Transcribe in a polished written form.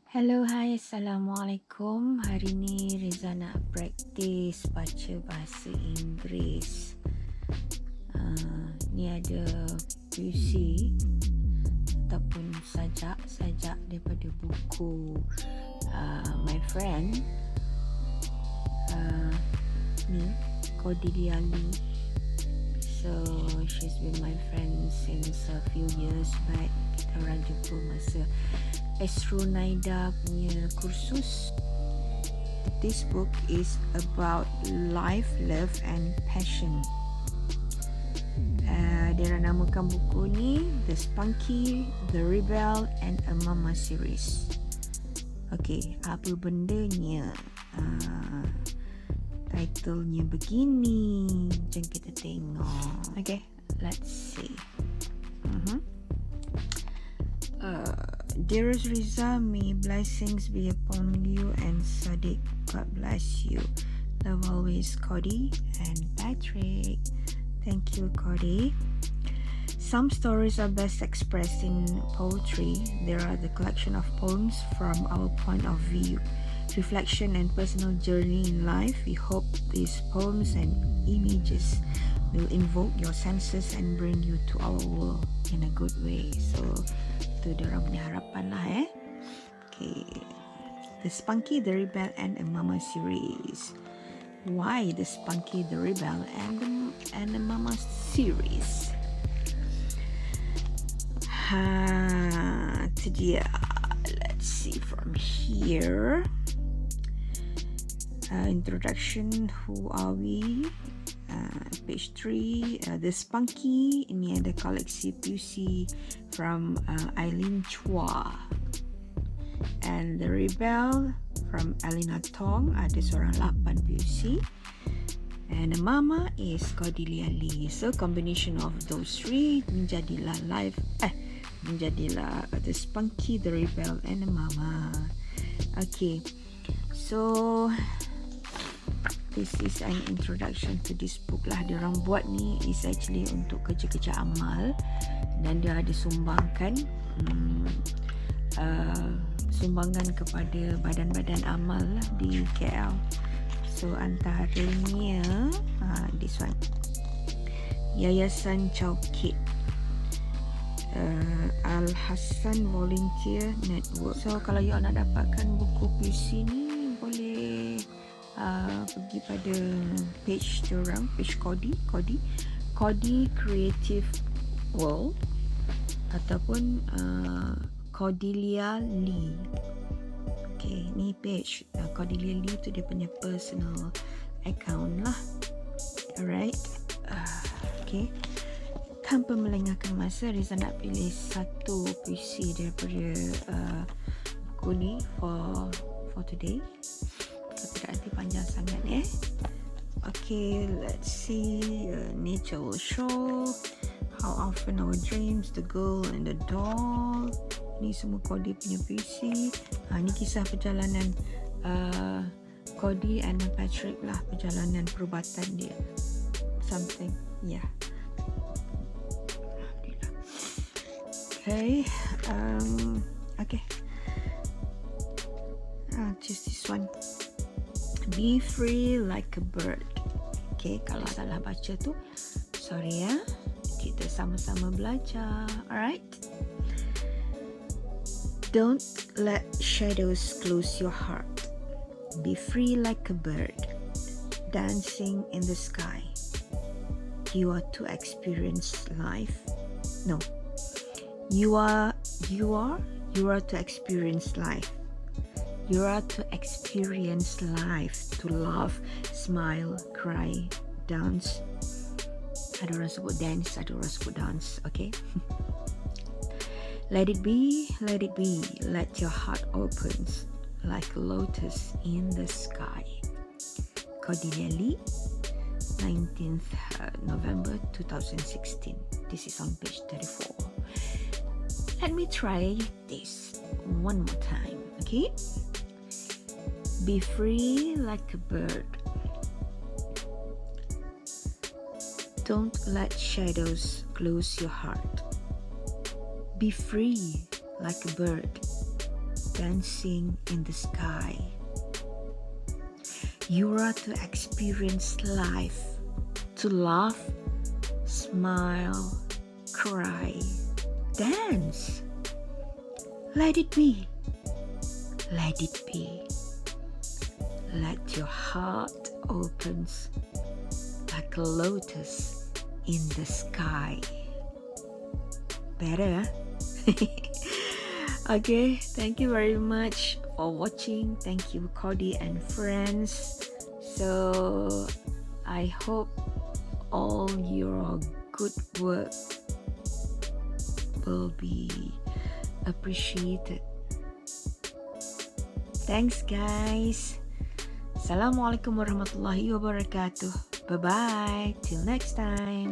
Hello, hai, Assalamualaikum. Hari ni Riza nak praktis baca bahasa Inggeris. Ni ada puisi ataupun sajak daripada buku my friend ni Cordelia. So she's been my friend since a few years back. Kita orang jumpa masa Astronaida punya kursus. This book is about life, love and passion. Dia namakan buku ni The Spunky, The Rebel and a Mama series. Okay, apa bendanya? Titlenya begini. Jom kita tengok. Okay, let's see. Dearest Riza, may blessings be upon you and Sadiq. God bless you. Love always, Cody and Patrick. Thank you, Cody. Some stories are best expressed in poetry. There are the collection of poems from our point of view, reflection and personal journey in life. We hope these poems and images will invoke your senses and bring you to our world in a good way. So, itu diorang punya harapan lah Okay. The Spunky, The Rebel and a Mama series. Why The Spunky, The Rebel and a Mama series? Itu dia. Let's see from here. Introduction, who are we? Page 3. The Spunky, ini ada koleksi puisi from Eileyn, Chua. And The Rebel from Elena, Tong, ada seorang 8 puisi. And the Mama is Cordelia. So combination of those three menjadilah The Spunky, The Rebel and the Mama. Okay, so this is an introduction to this book lah. Diorang buat ni is actually untuk kerja-kerja amal dan dia ada sumbangan kepada badan-badan amal lah di KL. So antaranya this one, Yayasan Chowkit, Al-Hassan Volunteer Network. So kalau you nak dapatkan buku puisi ni, boleh pergi pada page diorang, page Cody Creative World ataupun Cordelia Lee. Okay, ni page Cordelia Lee tu dia punya personal account lah. Alright. Okay, tanpa melengahkan masa, Riza nak pilih satu puisi daripada buku ni for today. Tidak nanti panjang sangat Okay, let's see. Nature will show. How often our dreams, the girl and the doll. Ni semua Cody punya puisi. Ni kisah perjalanan Cody and Patrick lah, perjalanan perubatan dia. Something, yeah. Okay, okay. Just this one. Be free like a bird. Okay, kalau salah baca tu, sorry ya. Kita sama-sama belajar. Alright. Don't let shadows close your heart. Be free like a bird, dancing in the sky. You are to experience life. No. You are to experience life. You are to experience life, to laugh, smile, cry, dance. Ada orang sebut dance, ada orang sebut dance, okay? Let it be, let your heart open like a lotus in the sky. Cordelia Lee, 19th November 2016. This is on page 34. Let me try this one more time, okay? Be free like a bird. Don't let shadows close your heart. Be free like a bird, dancing in the sky. You are to experience life, to laugh, smile, cry, dance. Let it be. Let it be. Let your heart opens like a lotus in the sky. Better, Okay, thank you very much for watching. Thank you, Cody and friends. So, I hope all your good work will be appreciated. Thanks, guys. Assalamualaikum warahmatullahi wabarakatuh. Bye-bye. Till next time.